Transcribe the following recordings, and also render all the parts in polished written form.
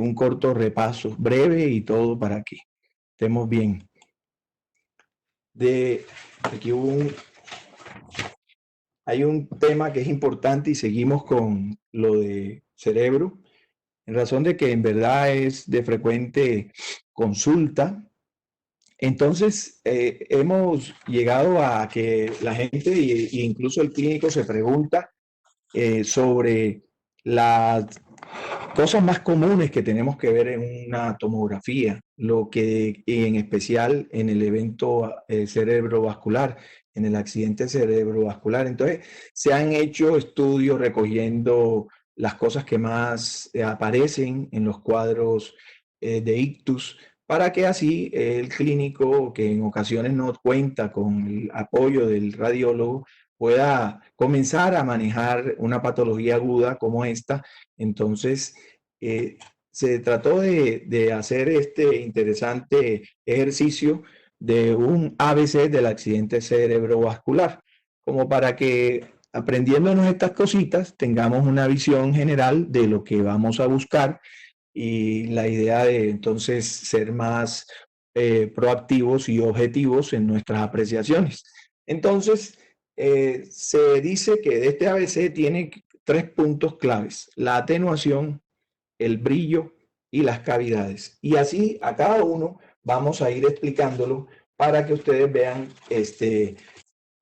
un corto repaso, breve y todo para que estemos bien. Aquí hay un tema que es importante y seguimos con lo de cerebro, en razón de que en verdad es de frecuente consulta. Entonces, hemos llegado a que la gente e incluso el clínico se pregunta sobre las cosas más comunes que tenemos que ver en una tomografía, lo que en especial en el evento cerebrovascular, en el accidente cerebrovascular. Entonces, se han hecho estudios recogiendo las cosas que más aparecen en los cuadros de ictus, para que así el clínico, que en ocasiones no cuenta con el apoyo del radiólogo, pueda comenzar a manejar una patología aguda como esta. Entonces, eh, se trató de hacer este interesante ejercicio de un ABC del accidente cerebrovascular, como para que aprendiéndonos estas cositas tengamos una visión general de lo que vamos a buscar y la idea de entonces ser más proactivos y objetivos en nuestras apreciaciones. Entonces, se dice que este ABC tiene 3 puntos claves: la atenuación, el brillo y las cavidades. Y así a cada uno vamos a ir explicándolo para que ustedes vean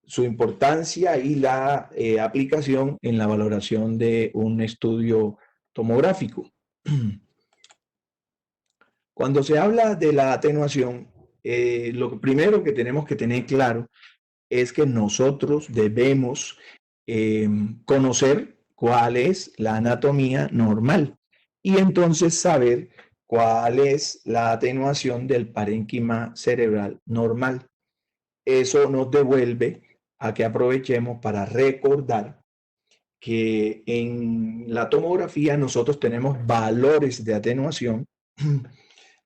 su importancia y la aplicación en la valoración de un estudio tomográfico. Cuando se habla de la atenuación, lo primero que tenemos que tener claro es que nosotros debemos conocer cuál es la anatomía normal y entonces saber cuál es la atenuación del parénquima cerebral normal. Eso nos devuelve a que aprovechemos para recordar que en la tomografía nosotros tenemos valores de atenuación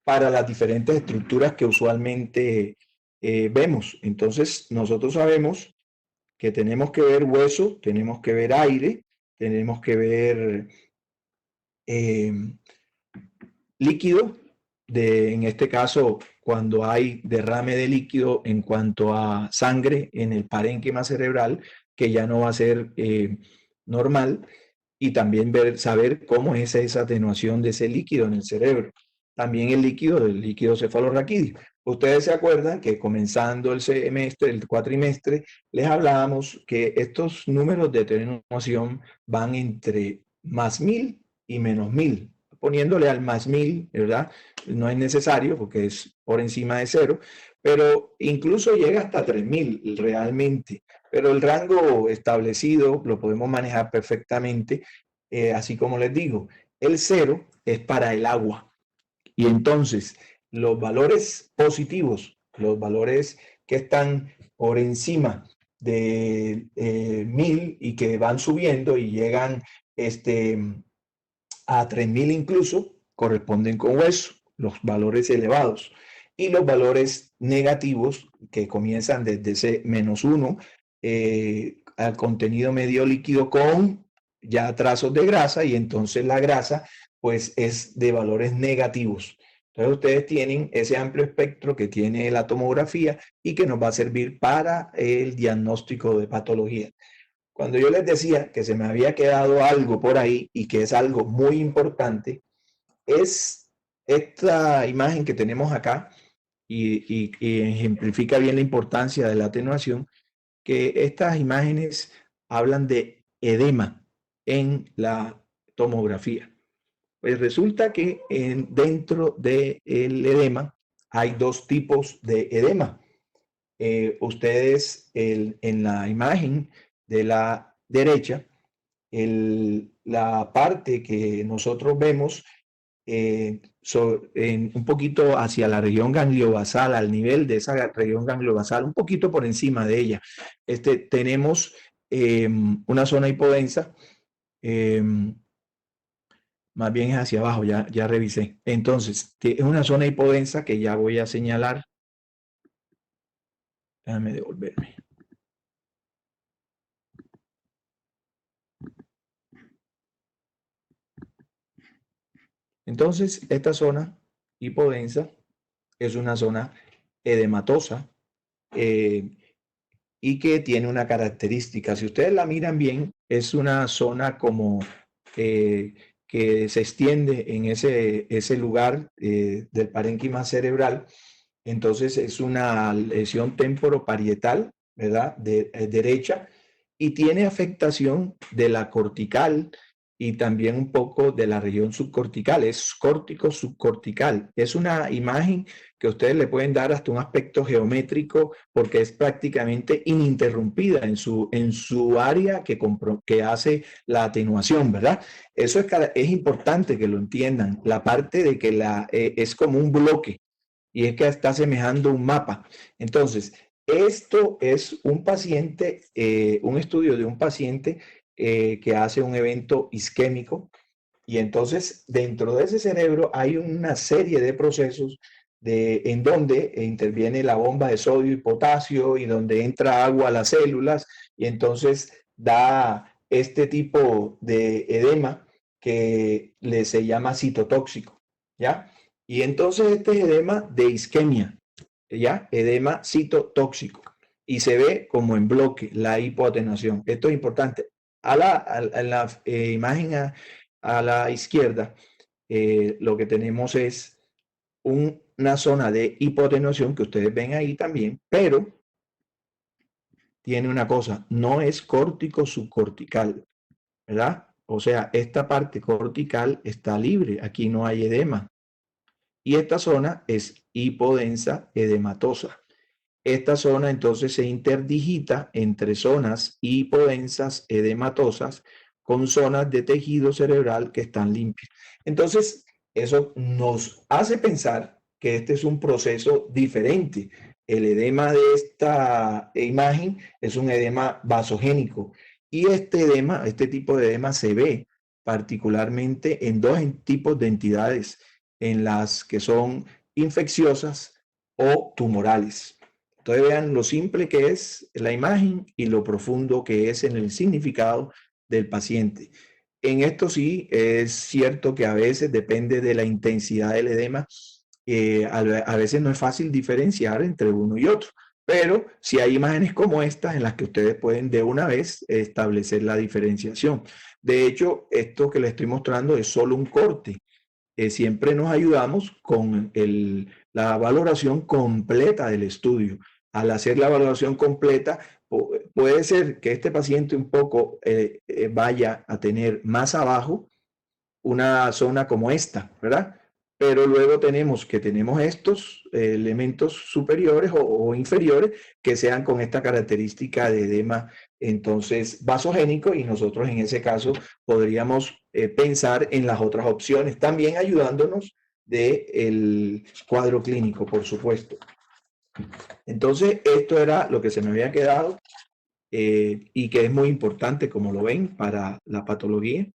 para las diferentes estructuras que usualmente vemos. Entonces, nosotros sabemos que tenemos que ver hueso, tenemos que ver aire, tenemos que ver eh, líquido, en este caso, cuando hay derrame de líquido en cuanto a sangre en el parénquima cerebral, que ya no va a ser normal, y también saber cómo es esa atenuación de ese líquido en el cerebro. También el líquido cefalorraquídeo. Ustedes se acuerdan que comenzando el semestre, el cuatrimestre, les hablábamos que estos números de atenuación van entre +1000 y -1000. Poniéndole al +1000, ¿verdad? No es necesario porque es por encima de 0, pero incluso llega hasta 3000 realmente. Pero el rango establecido lo podemos manejar perfectamente, así como les digo, el 0 es para el agua. Y entonces los valores positivos, los valores que están por encima de 1000 y que van subiendo y llegan a 3000 incluso, corresponden con hueso, los valores elevados. Y los valores negativos, que comienzan desde ese -1 al contenido medio líquido con ya trazos de grasa, y entonces la grasa pues es de valores negativos. Entonces ustedes tienen ese amplio espectro que tiene la tomografía y que nos va a servir para el diagnóstico de patología. Cuando yo les decía que se me había quedado algo por ahí y que es algo muy importante, es esta imagen que tenemos acá y ejemplifica bien la importancia de la atenuación, que estas imágenes hablan de edema en la tomografía. Pues resulta que dentro del edema hay 2 tipos de edema. Ustedes en la imagen de la derecha, la parte que nosotros vemos un poquito hacia la región gangliobasal, al nivel de esa región gangliobasal, un poquito por encima de ella, tenemos una zona hipodensa, eh, más bien es hacia abajo, ya revisé. Entonces, es una zona hipodensa que ya voy a señalar. Déjame devolverme. Entonces, esta zona hipodensa es una zona edematosa y que tiene una característica. Si ustedes la miran bien, es una zona como que se extiende en ese lugar del parénquima cerebral. Entonces es una lesión temporoparietal, ¿verdad? Derecha, y tiene afectación de la cortical y también un poco de la región subcortical. Es córtico subcortical. Es una imagen que ustedes le pueden dar hasta un aspecto geométrico porque es prácticamente ininterrumpida en su área que hace la atenuación, ¿verdad? Eso es importante que lo entiendan. La parte de que es como un bloque y es que está semejando un mapa. Entonces, esto es un paciente, un estudio de un paciente que hace un evento isquémico y entonces dentro de ese cerebro hay una serie de procesos en donde interviene la bomba de sodio y potasio y donde entra agua a las células y entonces da este tipo de edema que se llama citotóxico, ¿ya? Y entonces este es edema de isquemia, ¿ya? Edema citotóxico. Y se ve como en bloque la hipoatenuación. Esto es importante. En la imagen a la izquierda, lo que tenemos es una zona de hipoatenuación que ustedes ven ahí también, pero tiene una cosa, no es córtico subcortical, ¿verdad? O sea, esta parte cortical está libre, aquí no hay edema. Y esta zona es hipodensa edematosa. Esta zona entonces se interdigita entre zonas hipodensas edematosas con zonas de tejido cerebral que están limpias. Entonces, eso nos hace pensar que este es un proceso diferente. El edema de esta imagen es un edema vasogénico y este edema, este tipo de edema se ve particularmente en dos tipos de entidades, en las que son infecciosas o tumorales. Entonces vean lo simple que es la imagen y lo profundo que es en el significado del paciente. En esto sí es cierto que a veces depende de la intensidad del edema, a veces no es fácil diferenciar entre uno y otro, pero sí hay imágenes como estas en las que ustedes pueden de una vez establecer la diferenciación. De hecho, esto que les estoy mostrando es solo un corte. Siempre nos ayudamos con la valoración completa del estudio. Al hacer la valoración completa, puede ser que este paciente un poco vaya a tener más abajo una zona como esta, ¿verdad? Pero luego tenemos estos elementos superiores o inferiores que sean con esta característica de edema entonces vasogénico y nosotros en ese caso podríamos pensar en las otras opciones, también ayudándonos del cuadro clínico, por supuesto. Entonces, esto era lo que se me había quedado y que es muy importante, como lo ven, para la patología.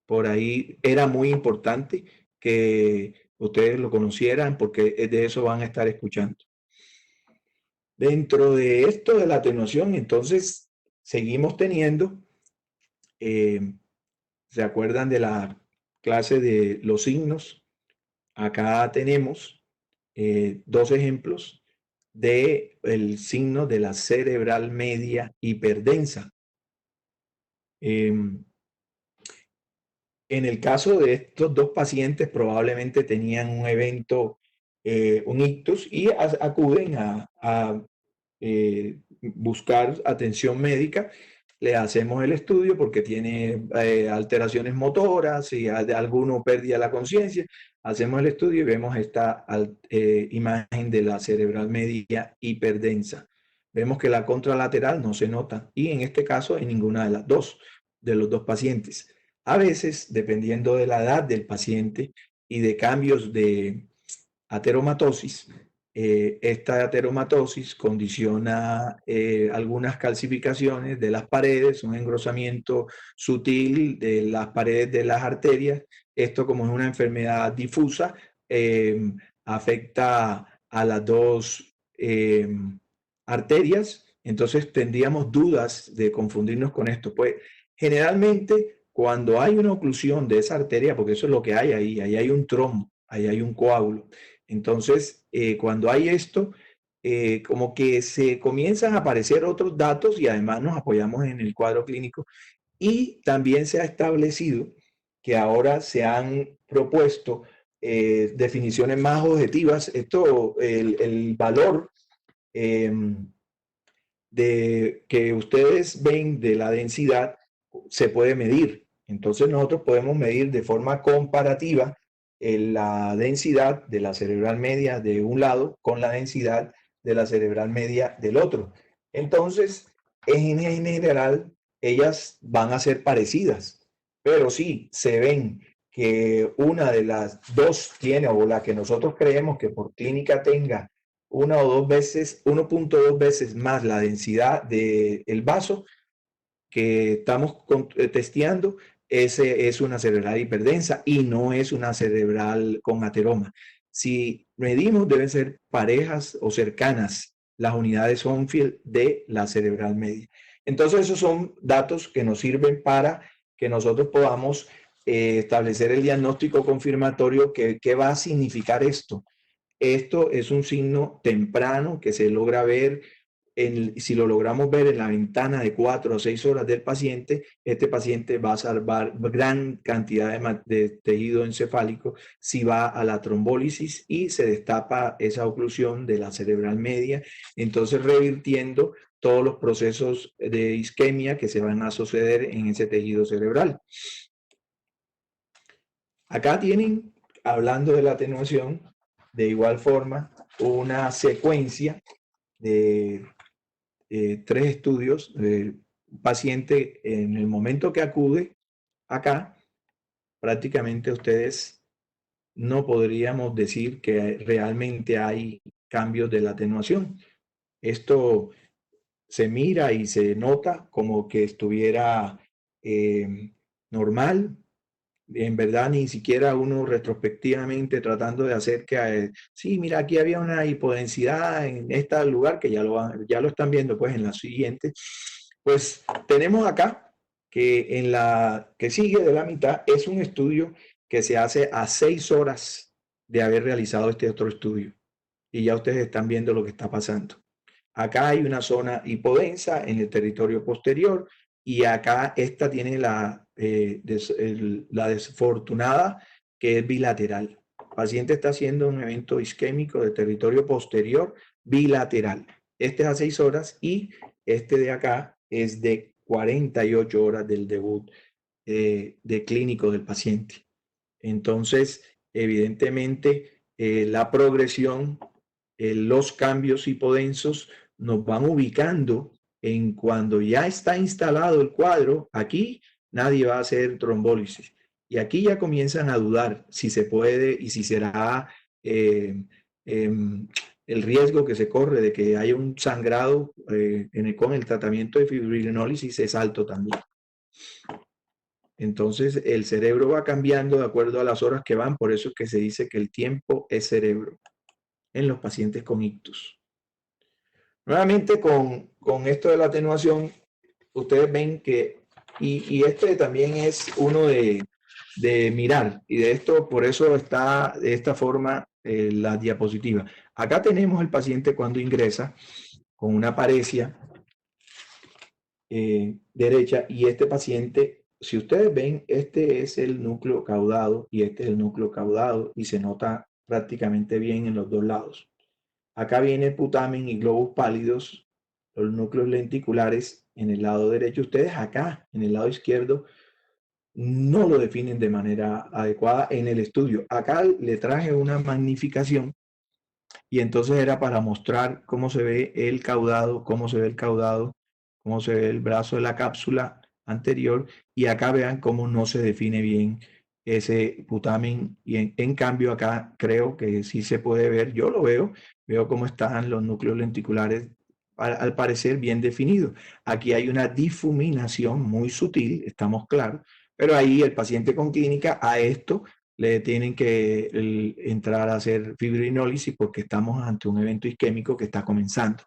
Por ahí era muy importante que ustedes lo conocieran porque de eso van a estar escuchando. Dentro de esto de la atenuación, entonces, seguimos teniendo, ¿se acuerdan de la clase de los signos? Acá tenemos dos ejemplos del signo de la cerebral media hiperdensa. En el caso de estos dos pacientes, probablemente tenían un evento, un ictus, y acuden a buscar atención médica. Le hacemos el estudio porque tiene alteraciones motoras y de alguno pérdida la conciencia. Hacemos el estudio y vemos esta imagen de la cerebral media hiperdensa. Vemos que la contralateral no se nota y en este caso en ninguna de las dos, de los dos pacientes. A veces, dependiendo de la edad del paciente y de cambios de ateromatosis, esta ateromatosis condiciona algunas calcificaciones de las paredes, un engrosamiento sutil de las paredes de las arterias. Esto, como es una enfermedad difusa, afecta a las dos arterias. Entonces tendríamos dudas de confundirnos con esto. Pues generalmente cuando hay una oclusión de esa arteria, porque eso es lo que hay ahí hay un trombo, ahí hay un coágulo. Entonces, cuando hay esto, como que se comienzan a aparecer otros datos y además nos apoyamos en el cuadro clínico. Y también se ha establecido que ahora se han propuesto definiciones más objetivas. Esto, el valor eh, de que ustedes ven de la densidad se puede medir. Entonces nosotros podemos medir de forma comparativa la densidad de la cerebral media de un lado con la densidad de la cerebral media del otro. Entonces, en general, ellas van a ser parecidas, pero sí se ven que una de las dos tiene, o la que nosotros creemos que por clínica tenga 1.2 veces más la densidad del vaso que estamos testeando, ese es una cerebral hiperdensa y no es una cerebral con ateroma. Si medimos, deben ser parejas o cercanas las unidades Onfield de la cerebral media. Entonces, esos son datos que nos sirven para que nosotros podamos establecer el diagnóstico confirmatorio. ¿Qué va a significar esto? Esto es un signo temprano que se logra ver, si lo logramos ver en la ventana de 4 o 6 horas del paciente, este paciente va a salvar gran cantidad de tejido encefálico si va a la trombólisis y se destapa esa oclusión de la cerebral media, entonces revirtiendo todos los procesos de isquemia que se van a suceder en ese tejido cerebral. Acá tienen, hablando de la atenuación, de igual forma, una secuencia de 3 estudios. Un paciente, en el momento que acude acá, prácticamente ustedes no podríamos decir que realmente hay cambios de la atenuación. Esto se mira y se nota como que estuviera normal. En verdad, ni siquiera uno retrospectivamente tratando de hacer que, sí, mira, aquí había una hipodensidad en este lugar, que ya lo están viendo pues en la siguiente. Pues tenemos acá que en la que sigue de la mitad es un estudio que se hace a 6 horas de haber realizado este otro estudio. Y ya ustedes están viendo lo que está pasando. Acá hay una zona hipodensa en el territorio posterior y acá esta tiene la desfortunada, que es bilateral. El paciente está haciendo un evento isquémico de territorio posterior bilateral. Este es a 6 horas y este de acá es de 48 horas del debut de clínico del paciente. Entonces, evidentemente, la progresión, los cambios hipodensos nos van ubicando en cuando ya está instalado el cuadro. Aquí nadie va a hacer trombólisis. Y aquí ya comienzan a dudar si se puede y si será eh, el riesgo que se corre de que haya un sangrado con el tratamiento de fibrinólisis es alto también. Entonces el cerebro va cambiando de acuerdo a las horas que van, por eso es que se dice que el tiempo es cerebro en los pacientes con ictus. Nuevamente con esto de la atenuación, ustedes ven que, y este también es uno de mirar, y de esto, por eso está de esta forma la diapositiva. Acá tenemos el paciente cuando ingresa con una paresia derecha, y este paciente, si ustedes ven, este es el núcleo caudado y este es el núcleo caudado y se nota prácticamente bien en los dos lados. Acá viene el putamen y globos pálidos, los núcleos lenticulares en el lado derecho. Ustedes acá, en el lado izquierdo, no lo definen de manera adecuada en el estudio. Acá le traje una magnificación y entonces era para mostrar cómo se ve el caudado, cómo se ve el caudado, cómo se ve el brazo de la cápsula anterior, y acá vean cómo no se define bien ese putamen, y en cambio acá creo que sí se puede ver, yo lo veo cómo están los núcleos lenticulares al parecer bien definidos. Aquí hay una difuminación muy sutil, estamos claros, pero ahí el paciente con clínica a esto le tienen que entrar a hacer fibrinólisis porque estamos ante un evento isquémico que está comenzando.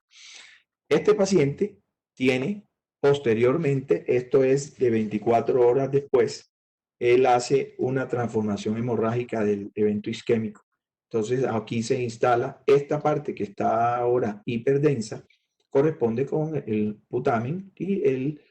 Este paciente tiene Posteriormente, esto es de 24 horas después, él hace una transformación hemorrágica del evento isquémico. Entonces, aquí se instala esta parte que está ahora hiperdensa, corresponde con el putamen y el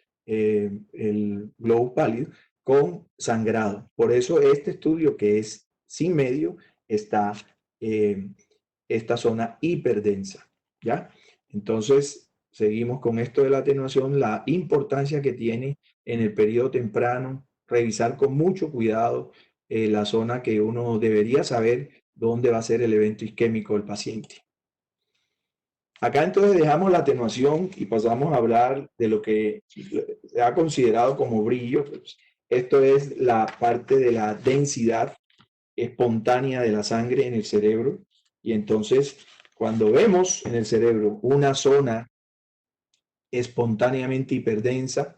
globo pálido con sangrado. Por eso este estudio, que es sin medio, está esta zona hiperdensa, ¿ya? Entonces, seguimos con esto de la atenuación, la importancia que tiene en el periodo temprano, revisar con mucho cuidado la zona que uno debería saber dónde va a ser el evento isquémico del paciente. Acá entonces dejamos la atenuación y pasamos a hablar de lo que se ha considerado como brillo. Esto es la parte de la densidad espontánea de la sangre en el cerebro. Y entonces, cuando vemos en el cerebro una zona espontáneamente hiperdensa,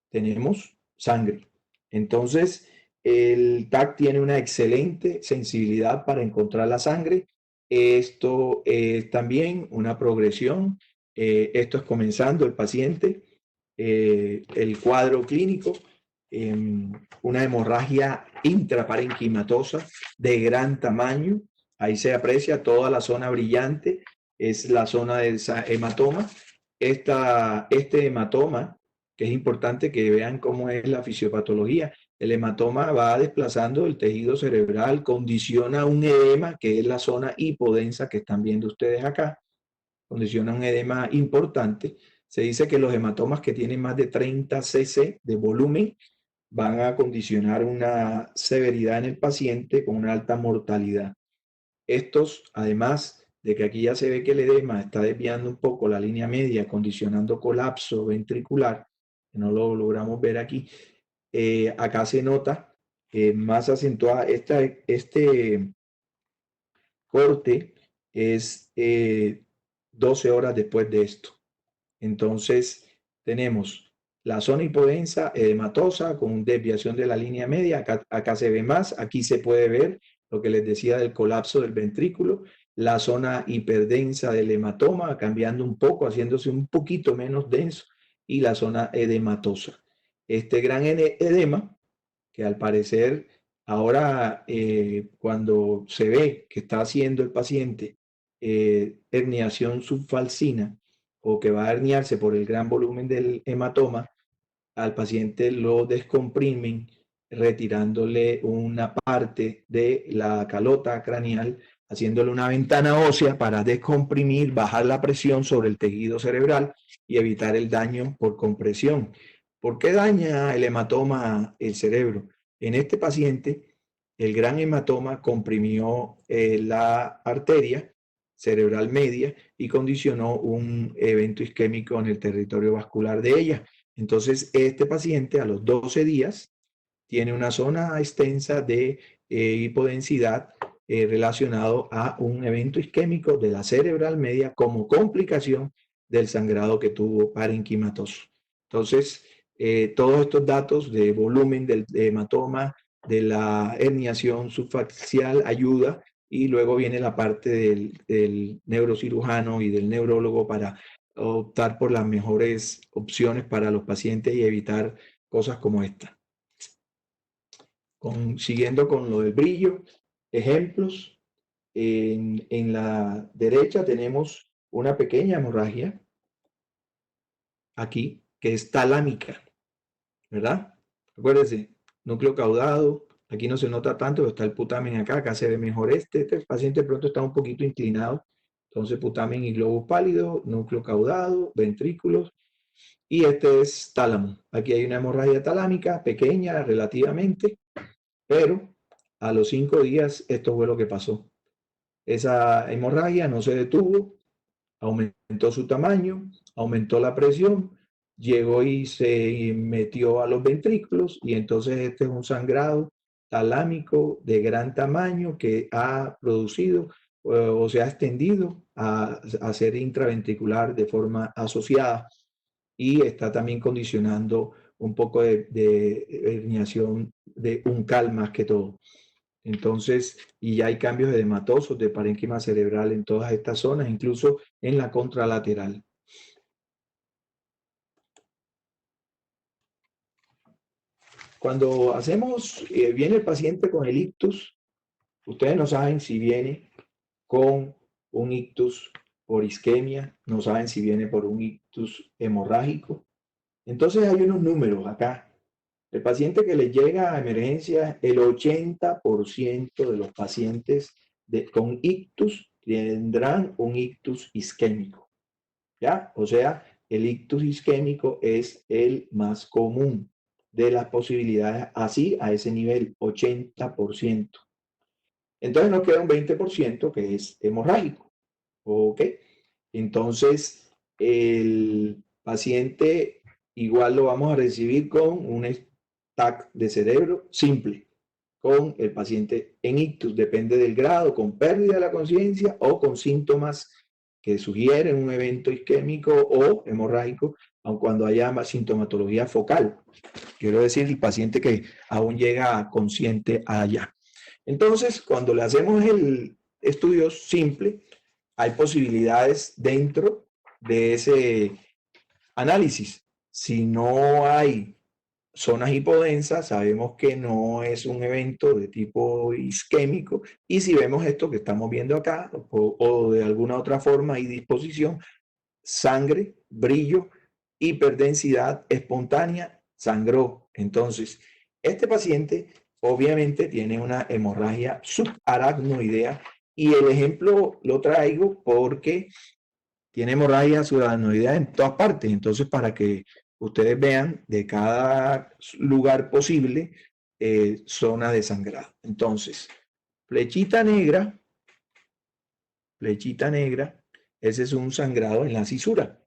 tenemos sangre. Entonces, el TAC tiene una excelente sensibilidad para encontrar la sangre. Esto es también una progresión. Esto es comenzando el paciente. El cuadro clínico, una hemorragia intraparenquimatosa de gran tamaño. Ahí se aprecia toda la zona brillante, es la zona del hematoma. Este hematoma, que es importante que vean cómo es la fisiopatología, el hematoma va desplazando el tejido cerebral, condiciona un edema, que es la zona hipodensa que están viendo ustedes acá, condiciona un edema importante. Se dice que los hematomas que tienen más de 30 cc de volumen van a condicionar una severidad en el paciente con una alta mortalidad. Estos, además de que aquí ya se ve que el edema está desviando un poco la línea media, condicionando colapso ventricular, que no lo logramos ver aquí, acá se nota más acentuada este corte es 12 horas después de esto. Entonces tenemos la zona hipodensa edematosa con desviación de la línea media. Acá se ve más. Aquí se puede ver lo que les decía del colapso del ventrículo. La zona hiperdensa del hematoma cambiando un poco, haciéndose un poquito menos denso. Y la zona edematosa. Este gran edema, que al parecer ahora cuando se ve que está haciendo el paciente herniación subfalcina, o que va a herniarse por el gran volumen del hematoma, al paciente lo descomprimen retirándole una parte de la calota craneal, haciéndole una ventana ósea para descomprimir, bajar la presión sobre el tejido cerebral y evitar el daño por compresión. ¿Por qué daña el hematoma el cerebro? En este paciente, el gran hematoma comprimió la arteria cerebral media y condicionó un evento isquémico en el territorio vascular de ella. Entonces, este paciente a los 12 días tiene una zona extensa de hipodensidad relacionado a un evento isquémico de la cerebral media como complicación del sangrado que tuvo parenquimatoso. Entonces, todos estos datos de volumen del hematoma, de la herniación subfacial ayuda, y luego viene la parte del neurocirujano y del neurólogo para optar por las mejores opciones para los pacientes y evitar cosas como esta. Siguiendo con lo del brillo, ejemplos. En la derecha tenemos una pequeña hemorragia aquí que es talámica, ¿verdad? Acuérdense, núcleo caudado, aquí no se nota tanto, pero está el putamen acá, acá se ve mejor este paciente pronto está un poquito inclinado, entonces putamen y globo pálido, núcleo caudado, ventrículos, y este es tálamo. Aquí hay una hemorragia talámica, pequeña relativamente, pero a los 5 días esto fue lo que pasó. Esa hemorragia no se detuvo, aumentó su tamaño, aumentó la presión, llegó y se metió a los ventrículos y entonces este es un sangrado talámico de gran tamaño que ha producido o se ha extendido a ser intraventricular de forma asociada y está también condicionando un poco de herniación de uncal más que todo. Entonces, y ya hay cambios edematosos de parénquima cerebral en todas estas zonas, incluso en la contralateral. Cuando hacemos, viene el paciente con el ictus, ustedes no saben si viene con un ictus por isquemia, no saben si viene por un ictus hemorrágico. Entonces hay unos números acá. El paciente que le llega a emergencia, el 80% de los pacientes con ictus tendrán un ictus isquémico. ¿Ya? O sea, el ictus isquémico es el más común de las posibilidades, así a ese nivel, 80%. Entonces nos queda un 20% que es hemorrágico. ¿Ok? Entonces, el paciente igual lo vamos a recibir con un TAC de cerebro simple, con el paciente en ictus, depende del grado, con pérdida de la conciencia o con síntomas que sugieren un evento isquémico o hemorrágico, aun cuando haya más sintomatología focal. Quiero decir, el paciente que aún llega consciente allá. Entonces, cuando le hacemos el estudio simple, hay posibilidades dentro de ese análisis. Si no hay zonas hipodensas, sabemos que no es un evento de tipo isquémico, y si vemos esto que estamos viendo acá, o de alguna otra forma y disposición, sangre, brillo, hiperdensidad espontánea, sangró. Entonces, este paciente obviamente tiene una hemorragia subaracnoidea, y el ejemplo lo traigo porque tiene hemorragia subaracnoidea en todas partes. Entonces, para que ustedes vean de cada lugar posible, zona de sangrado. Entonces, flechita negra, flechita negra, ese es un sangrado en la cisura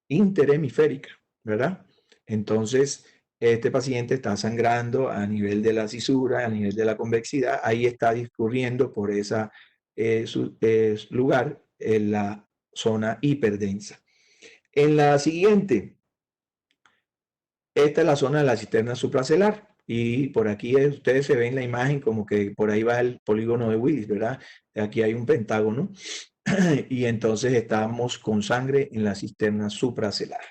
interhemisférica, ¿verdad? Entonces, este paciente está sangrando a nivel de la cisura, a nivel de la convexidad, ahí está discurriendo por ese lugar en la zona hiperdensa. En la siguiente, esta es la zona de la cisterna supracelular, y por aquí ustedes se ven la imagen como que por ahí va el polígono de Willis, ¿verdad? Aquí hay un pentágono y entonces estamos con sangre en la cisterna supracelular.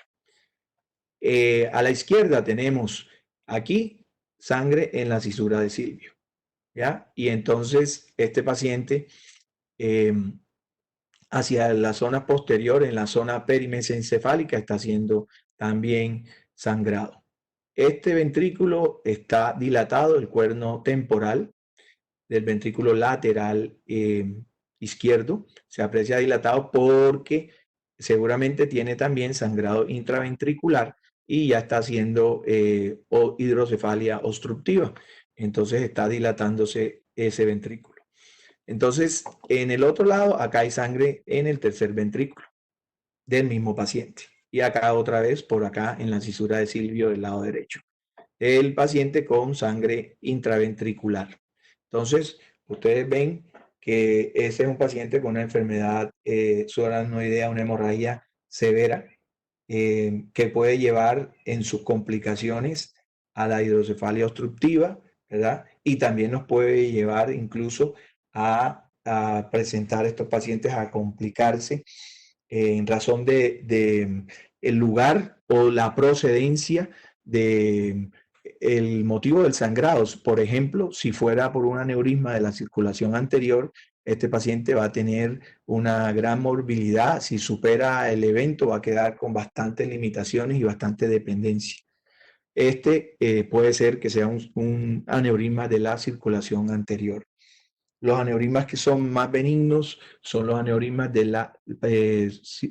A la izquierda tenemos aquí sangre en la cisura de Silvio, ¿ya? Y entonces este paciente hacia la zona posterior, en la zona perimesencefálica, está siendo también sangrado. Este ventrículo está dilatado, el cuerno temporal del ventrículo lateral izquierdo se aprecia dilatado porque seguramente tiene también sangrado intraventricular y ya está haciendo hidrocefalia obstructiva. Entonces está dilatándose ese ventrículo. Entonces, en el otro lado, acá hay sangre en el tercer ventrículo del mismo paciente. Y acá otra vez, por acá, en la cisura de Silvio del lado derecho. El paciente con sangre intraventricular. Entonces, ustedes ven que ese es un paciente con una enfermedad subaracnoidea, una hemorragia severa, que puede llevar en sus complicaciones a la hidrocefalia obstructiva, ¿verdad? Y también nos puede llevar incluso a presentar estos pacientes a complicarse en razón de el lugar o la procedencia de el motivo del sangrado. Por ejemplo, si fuera por un aneurisma de la circulación anterior, este paciente va a tener una gran morbilidad. Si supera el evento, va a quedar con bastantes limitaciones y bastante dependencia. Este puede ser que sea un aneurisma de la circulación anterior. Los aneurismas que son más benignos son los aneurismas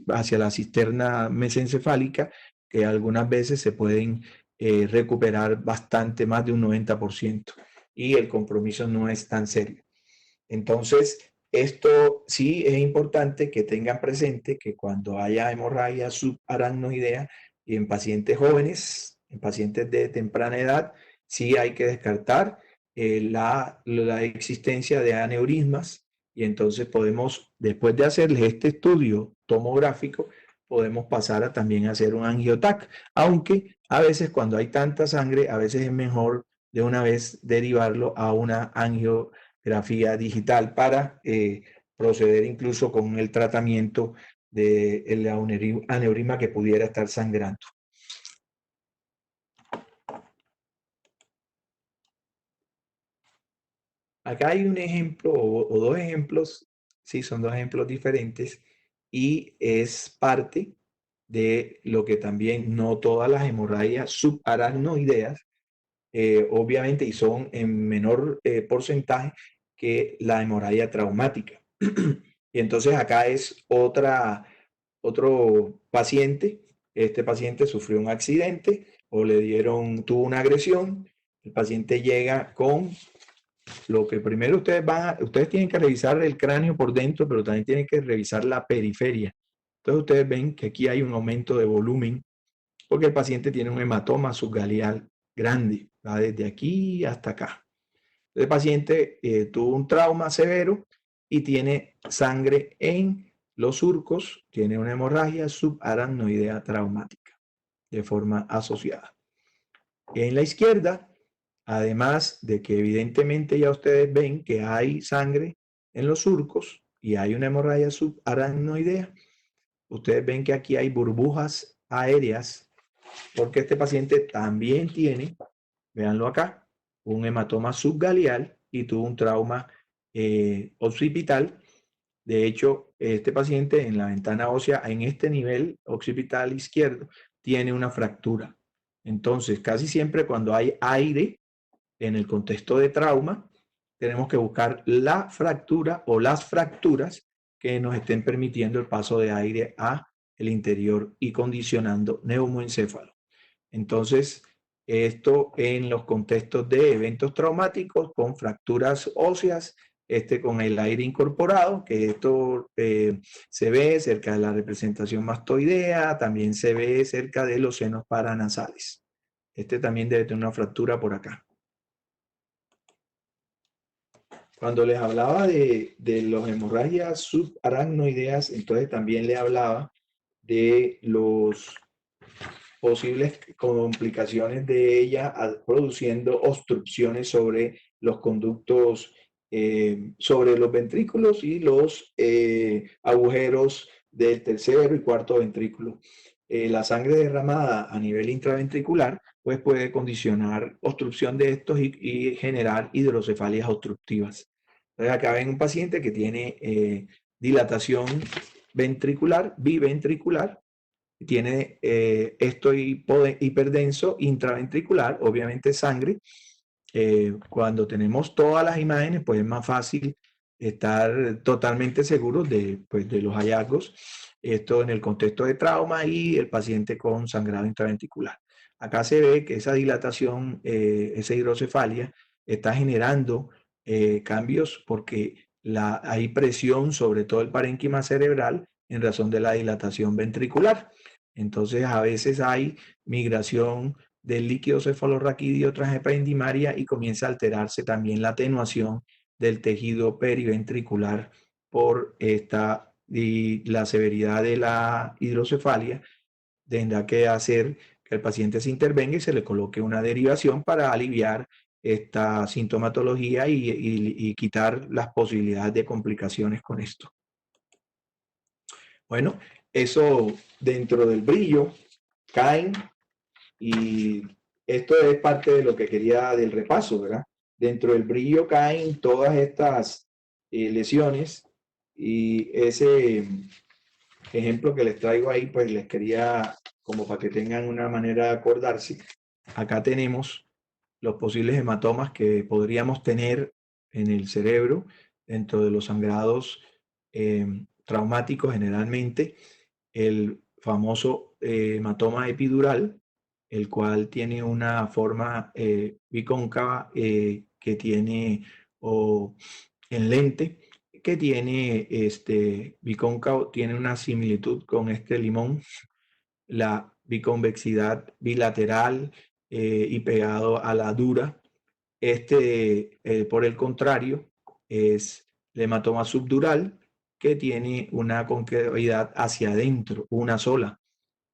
hacia la cisterna mesencefálica, que algunas veces se pueden recuperar bastante, más de un 90%, y el compromiso no es tan serio. Entonces, esto sí es importante que tengan presente que cuando haya hemorragia subaracnoidea y en pacientes jóvenes, en pacientes de temprana edad, sí hay que descartar la existencia de aneurismas, y entonces podemos, después de hacerles este estudio tomográfico, podemos pasar a también hacer un angiotac, aunque a veces cuando hay tanta sangre, a veces es mejor de una vez derivarlo a una angiografía digital para proceder incluso con el tratamiento del aneurisma que pudiera estar sangrando. Acá hay un ejemplo o dos ejemplos, sí, son dos ejemplos diferentes y es parte de lo que también no todas las hemorragias subaracnoideas, obviamente, y son en menor porcentaje que la hemorragia traumática. Y entonces acá es otro paciente. Este paciente sufrió un accidente o tuvo una agresión. El paciente llega con lo que primero ustedes tienen que revisar el cráneo por dentro, pero también tienen que revisar la periferia. Entonces ustedes ven que aquí hay un aumento de volumen porque el paciente tiene un hematoma subgaleal grande, va desde aquí hasta acá. El paciente tuvo un trauma severo y tiene sangre en los surcos, tiene una hemorragia subaracnoidea traumática de forma asociada. En la izquierda, además de que evidentemente ya ustedes ven que hay sangre en los surcos y hay una hemorragia subaracnoidea, ustedes ven que aquí hay burbujas aéreas porque este paciente también tiene, véanlo acá, un hematoma subgaleal y tuvo un trauma occipital. De hecho, este paciente en la ventana ósea, en este nivel occipital izquierdo, tiene una fractura. Entonces, casi siempre cuando hay aire en el contexto de trauma, tenemos que buscar la fractura o las fracturas que nos estén permitiendo el paso de aire a el interior y condicionando neumoencéfalo. Entonces, esto en los contextos de eventos traumáticos con fracturas óseas, con el aire incorporado, que esto se ve cerca de la representación mastoidea, también se ve cerca de los senos paranasales. Este también debe tener una fractura por acá. Cuando les hablaba de las hemorragias subaracnoideas, entonces también les hablaba de los posibles complicaciones de ella produciendo obstrucciones sobre los conductos, sobre los ventrículos y los agujeros del tercero y cuarto ventrículo. La sangre derramada a nivel intraventricular pues puede condicionar obstrucción de estos y generar hidrocefalias obstructivas. Entonces acá ven un paciente que tiene dilatación ventricular, biventricular, tiene esto hiperdenso intraventricular, obviamente sangre. Cuando tenemos todas las imágenes, pues es más fácil estar totalmente seguros pues, de los hallazgos. Esto en el contexto de trauma y el paciente con sangrado intraventricular. Acá se ve que esa dilatación, esa hidrocefalia, está generando cambios porque hay presión sobre todo el parénquima cerebral en razón de la dilatación ventricular. Entonces, a veces hay migración del líquido cefalorraquídeo transeprendimaria y comienza a alterarse también la atenuación del tejido periventricular por la severidad de la hidrocefalia. Tendrá que hacer que el paciente se intervenga y se le coloque una derivación para aliviar esta sintomatología y quitar las posibilidades de complicaciones con esto. Bueno, eso dentro del brillo caen y esto es parte de lo que quería del repaso, ¿verdad? Dentro del brillo caen todas estas lesiones y ese ejemplo que les traigo ahí, pues les quería como para que tengan una manera de acordarse. Acá tenemos los posibles hematomas que podríamos tener en el cerebro dentro de los sangrados traumáticos generalmente. El famoso hematoma epidural, el cual tiene una forma bicóncava que tiene, o en lente, que tiene bicóncavo, tiene una similitud con este limón, la biconvexidad bilateral y pegado a la dura. Por el contrario, es el hematoma subdural, que tiene una concavidad hacia adentro, una sola.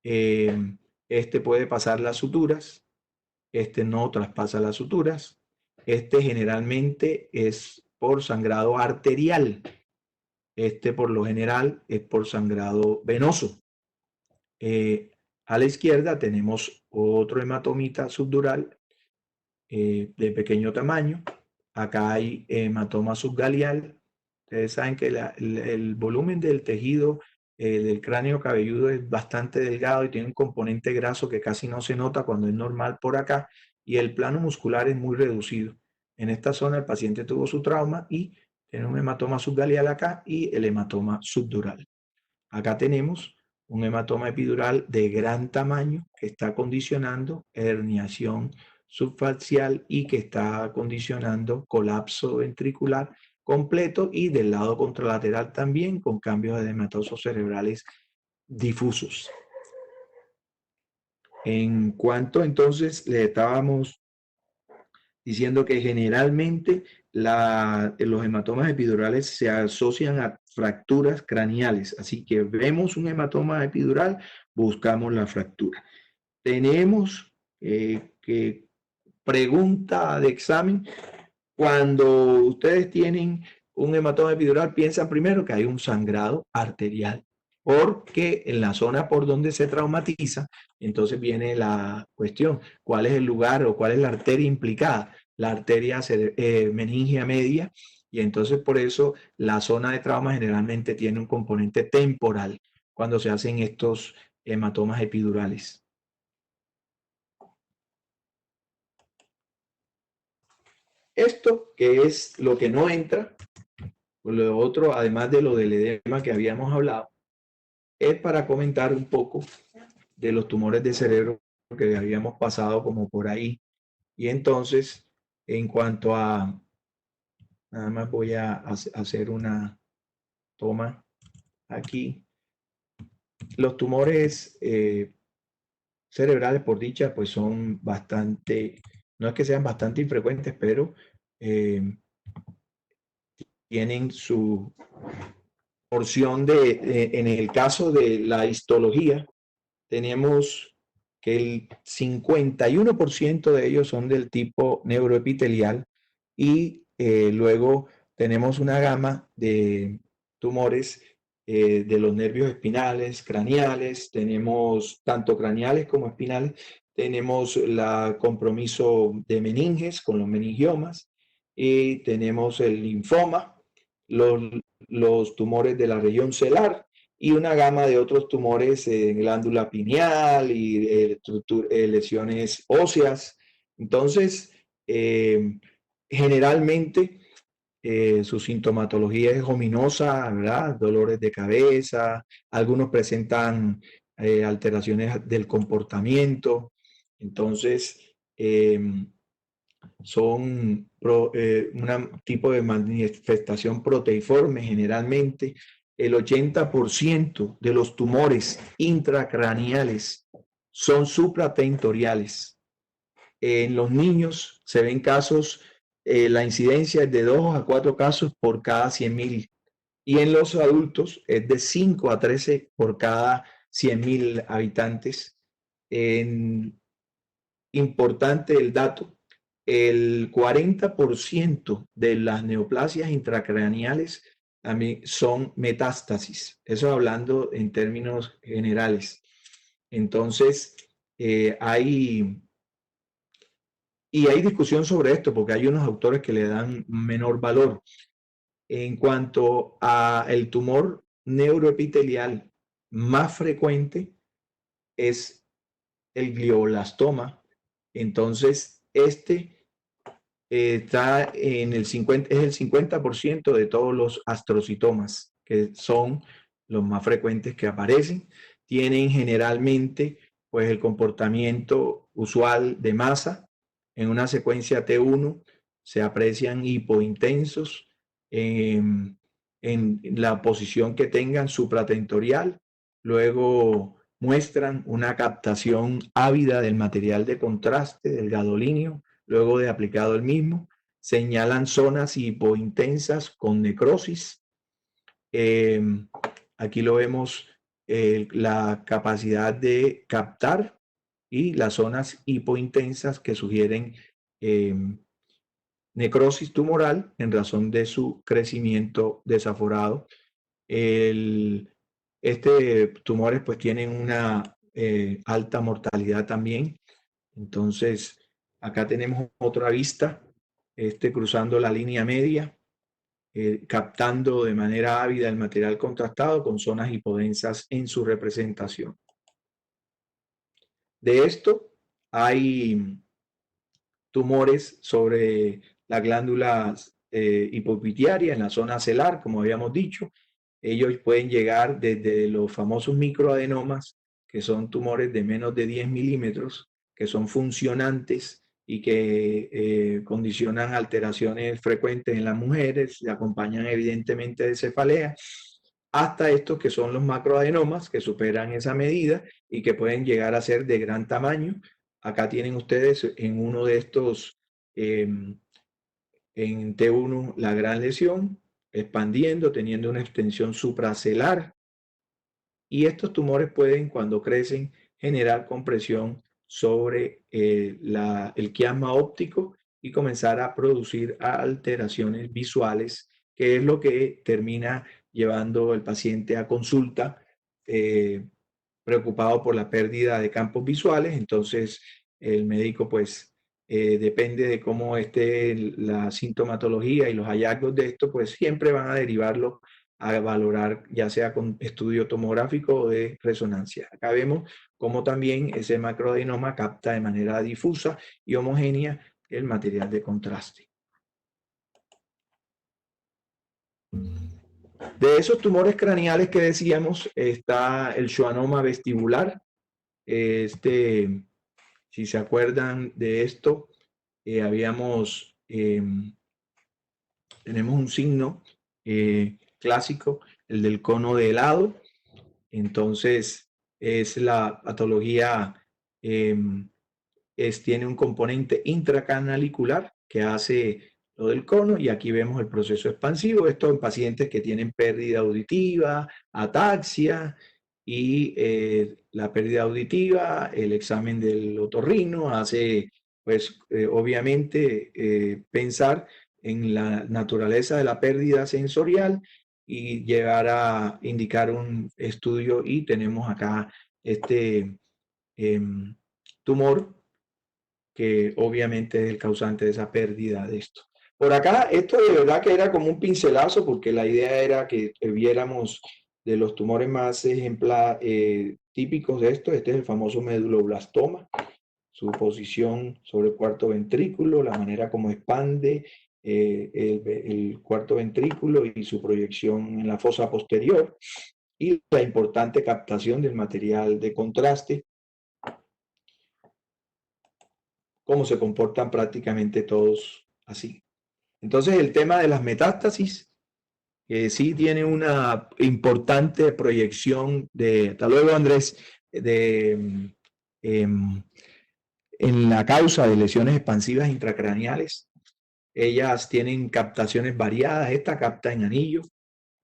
Este puede pasar las suturas, este no traspasa las suturas. Este generalmente es por sangrado arterial. Este por lo general es por sangrado venoso. A la izquierda tenemos otro hematomita subdural de pequeño tamaño. Acá hay hematoma subgalial. Ustedes saben que el volumen del tejido del cráneo cabelludo es bastante delgado y tiene un componente graso que casi no se nota cuando es normal por acá, y el plano muscular es muy reducido. En esta zona el paciente tuvo su trauma y tiene un hematoma subgalial acá y el hematoma subdural. Acá tenemos un hematoma epidural de gran tamaño que está condicionando herniación subfacial y que está condicionando colapso ventricular completo, y del lado contralateral también con cambios edematosos cerebrales difusos. En cuanto entonces le estábamos diciendo que generalmente los hematomas epidurales se asocian a fracturas craneales. Así que vemos un hematoma epidural, buscamos la fractura. Tenemos que pregunta de examen. Cuando ustedes tienen un hematoma epidural, piensan primero que hay un sangrado arterial, porque en la zona por donde se traumatiza, entonces viene la cuestión, ¿cuál es el lugar o cuál es la arteria implicada? La arteria meningia media, y entonces por eso la zona de trauma generalmente tiene un componente temporal cuando se hacen estos hematomas epidurales. Esto que es lo que no entra, lo otro, además de lo del edema que habíamos hablado, es para comentar un poco de los tumores de cerebro que habíamos pasado como por ahí. Y entonces, en cuanto a, nada más voy a hacer una toma aquí. Los tumores cerebrales, por dicha, pues son bastante, no es que sean bastante infrecuentes, pero tienen su porción en el caso de la histología, tenemos que el 51% de ellos son del tipo neuroepitelial, y luego tenemos una gama de tumores de los nervios espinales, craneales, tenemos tanto craneales como espinales, tenemos el compromiso de meninges con los meningiomas, y tenemos el linfoma, los, los tumores de la región celar, y una gama de otros tumores en glándula pineal y lesiones óseas. Entonces, generalmente su sintomatología es ominosa, ¿verdad? Dolores de cabeza, algunos presentan alteraciones del comportamiento. Entonces, son un tipo de manifestación proteiforme generalmente. El 80% de los tumores intracraneales son supratentoriales. En los niños se ven casos, la incidencia es de 2 a 4 casos por cada 100.000, y en los adultos es de 5 a 13 por cada 100.000 habitantes. Importante el dato, el 40% de las neoplasias intracraneales también son metástasis. Eso hablando en términos generales. Entonces, hay discusión sobre esto porque hay unos autores que le dan menor valor. En cuanto a el tumor neuroepitelial más frecuente es el glioblastoma. Entonces, está en el 50, es el 50% de todos los astrocitomas, que son los más frecuentes que aparecen. Tienen generalmente pues el comportamiento usual de masa. En una secuencia T1 se aprecian hipointensos en la posición que tengan supratentorial. Luego muestran una captación ávida del material de contraste del gadolíneo luego de aplicado el mismo. Señalan zonas hipointensas con necrosis. Aquí lo vemos, la capacidad de captar y las zonas hipointensas que sugieren necrosis tumoral en razón de su crecimiento desaforado. Tumores pues tienen una alta mortalidad también. Entonces, acá tenemos otra vista cruzando la línea media, captando de manera ávida el material contrastado con zonas hipodensas en su representación. De esto hay tumores sobre las glándulas hipopituitarias en la zona acelar, como habíamos dicho. Ellos pueden llegar desde los famosos microadenomas, que son tumores de menos de 10 milímetros, que son funcionantes y que condicionan alteraciones frecuentes en las mujeres, y acompañan evidentemente de cefalea, hasta estos que son los macroadenomas, que superan esa medida y que pueden llegar a ser de gran tamaño. Acá tienen ustedes en uno de estos, en T1, la gran lesión, expandiendo, teniendo una extensión supracelular. Y estos tumores pueden, cuando crecen, generar compresión sobre el quiasma óptico y comenzar a producir alteraciones visuales, que es lo que termina llevando el paciente a consulta preocupado por la pérdida de campos visuales. Entonces el médico pues depende de cómo esté la sintomatología y los hallazgos de esto, pues siempre van a derivarlo a valorar, ya sea con estudio tomográfico o de resonancia. Acá vemos cómo también ese macroadenoma capta de manera difusa y homogénea el material de contraste. De esos tumores craneales que decíamos, está el schwannoma vestibular. Si se acuerdan de esto, tenemos un signo clásico, el del cono de helado. Entonces, es la patología, tiene un componente intracanalicular que hace lo del cono, y aquí vemos el proceso expansivo. Esto en pacientes que tienen pérdida auditiva, ataxia, y la pérdida auditiva, el examen del otorrino hace, pues, obviamente, pensar en la naturaleza de la pérdida sensorial y llegar a indicar un estudio, y tenemos acá este tumor que obviamente es el causante de esa pérdida de esto. Por acá, esto de verdad que era como un pincelazo, porque la idea era que viéramos de los tumores más típicos de esto. Este es el famoso meduloblastoma, su posición sobre el cuarto ventrículo, la manera como expande el cuarto ventrículo y su proyección en la fosa posterior, y la importante captación del material de contraste, cómo se comportan prácticamente todos así. Entonces, el tema de las metástasis, que sí tiene una importante proyección de, hasta luego Andrés, en la causa de lesiones expansivas intracraneales. Ellas tienen captaciones variadas. Esta capta en anillo.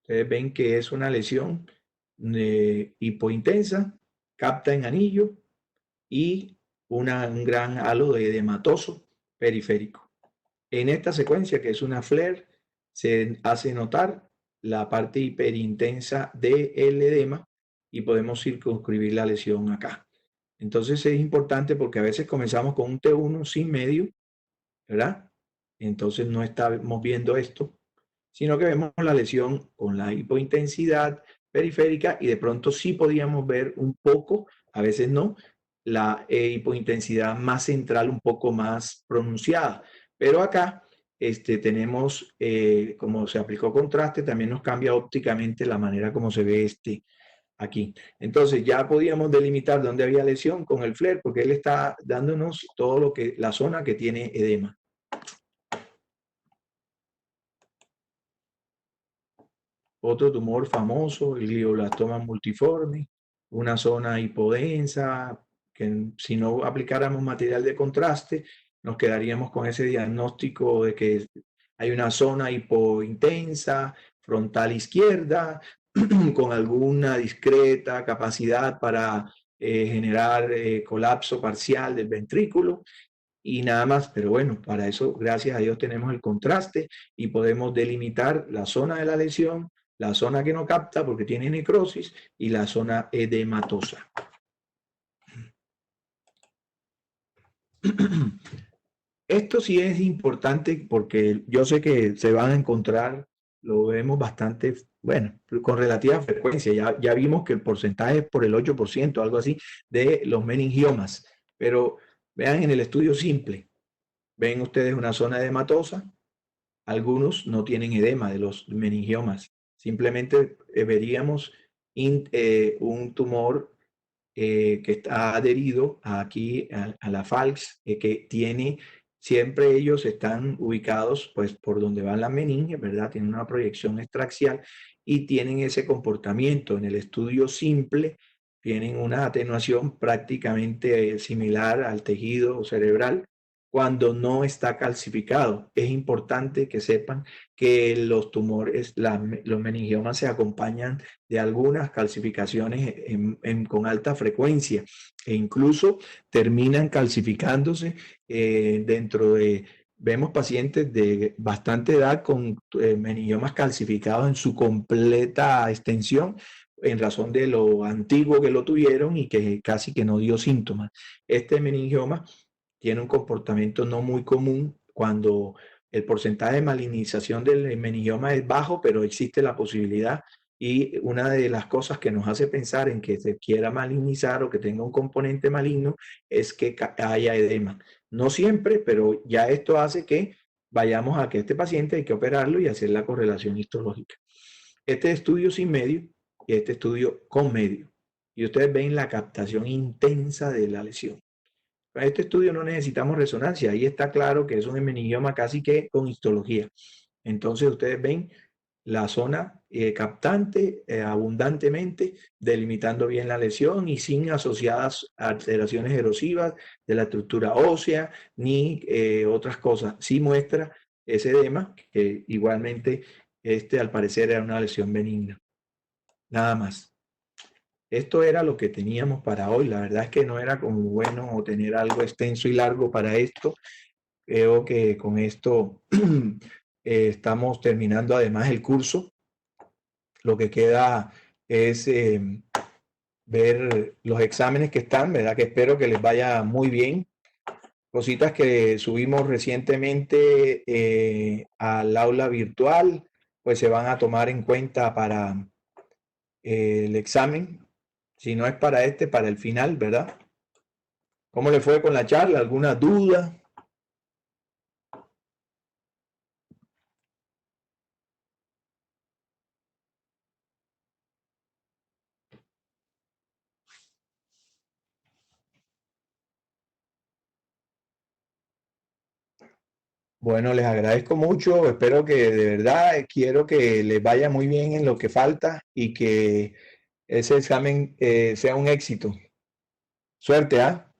Ustedes ven que es una lesión hipointensa, capta en anillo, y un gran halo de edematoso periférico. En esta secuencia, que es una FLAIR, se hace notar la parte hiperintensa del edema y podemos circunscribir la lesión acá. Entonces es importante, porque a veces comenzamos con un T1 sin medio, ¿verdad? Entonces no estamos viendo esto, sino que vemos la lesión con la hipointensidad periférica, y de pronto sí podíamos ver un poco, a veces no, la hipointensidad más central un poco más pronunciada. Pero acá tenemos, como se aplicó contraste, también nos cambia ópticamente la manera como se ve aquí. Entonces ya podíamos delimitar dónde había lesión con el FLAIR, porque él está dándonos todo lo que, la zona que tiene edema. Otro tumor famoso, el glioblastoma multiforme, una zona hipodensa, que si no aplicáramos material de contraste, nos quedaríamos con ese diagnóstico de que hay una zona hipointensa, frontal izquierda, con alguna discreta capacidad para generar colapso parcial del ventrículo, y nada más. Pero bueno, para eso, gracias a Dios, tenemos el contraste y podemos delimitar la zona de la lesión, la zona que no capta porque tiene necrosis, y la zona edematosa. Esto sí es importante porque yo sé que se van a encontrar, lo vemos bastante, bueno, con relativa frecuencia. Ya vimos que el porcentaje es por el 8%, algo así, de los meningiomas. Pero vean en el estudio simple, ven ustedes una zona edematosa, algunos no tienen edema de los meningiomas. Simplemente veríamos un tumor que está adherido aquí a la FALX, que tiene, siempre ellos están ubicados pues por donde van las meninges, ¿verdad? Tienen una proyección extraxial y tienen ese comportamiento. En el estudio simple tienen una atenuación prácticamente similar al tejido cerebral cuando no está calcificado. Es importante que sepan que los tumores, los meningiomas se acompañan de algunas calcificaciones con alta frecuencia e incluso terminan calcificándose dentro de, vemos pacientes de bastante edad con meningiomas calcificados en su completa extensión en razón de lo antiguo que lo tuvieron y que casi que no dio síntomas. Este meningioma tiene un comportamiento no muy común cuando el porcentaje de malignización del meningioma es bajo, pero existe la posibilidad y una de las cosas que nos hace pensar en que se quiera malignizar o que tenga un componente maligno es que haya edema. No siempre, pero ya esto hace que vayamos a que este paciente hay que operarlo y hacer la correlación histológica. Este estudio sin medio y este estudio con medio. Y ustedes ven la captación intensa de la lesión. Para este estudio no necesitamos resonancia, ahí está claro que es un meningioma casi que con histología. Entonces ustedes ven la zona captante abundantemente, delimitando bien la lesión y sin asociadas alteraciones erosivas de la estructura ósea ni otras cosas. Sí muestra ese edema, que igualmente al parecer era una lesión benigna. Nada más. Esto era lo que teníamos para hoy. La verdad es que no era como bueno tener algo extenso y largo para esto. Creo que con esto estamos terminando además el curso. Lo que queda es ver los exámenes que están, ¿verdad? Que espero que les vaya muy bien. Cositas que subimos recientemente al aula virtual, pues se van a tomar en cuenta para el examen. Si no es para para el final, ¿verdad? ¿Cómo le fue con la charla? ¿Alguna duda? Bueno, les agradezco mucho. Espero que de verdad quiero que les vaya muy bien en lo que falta y que ese examen sea un éxito. Suerte, ¿ah?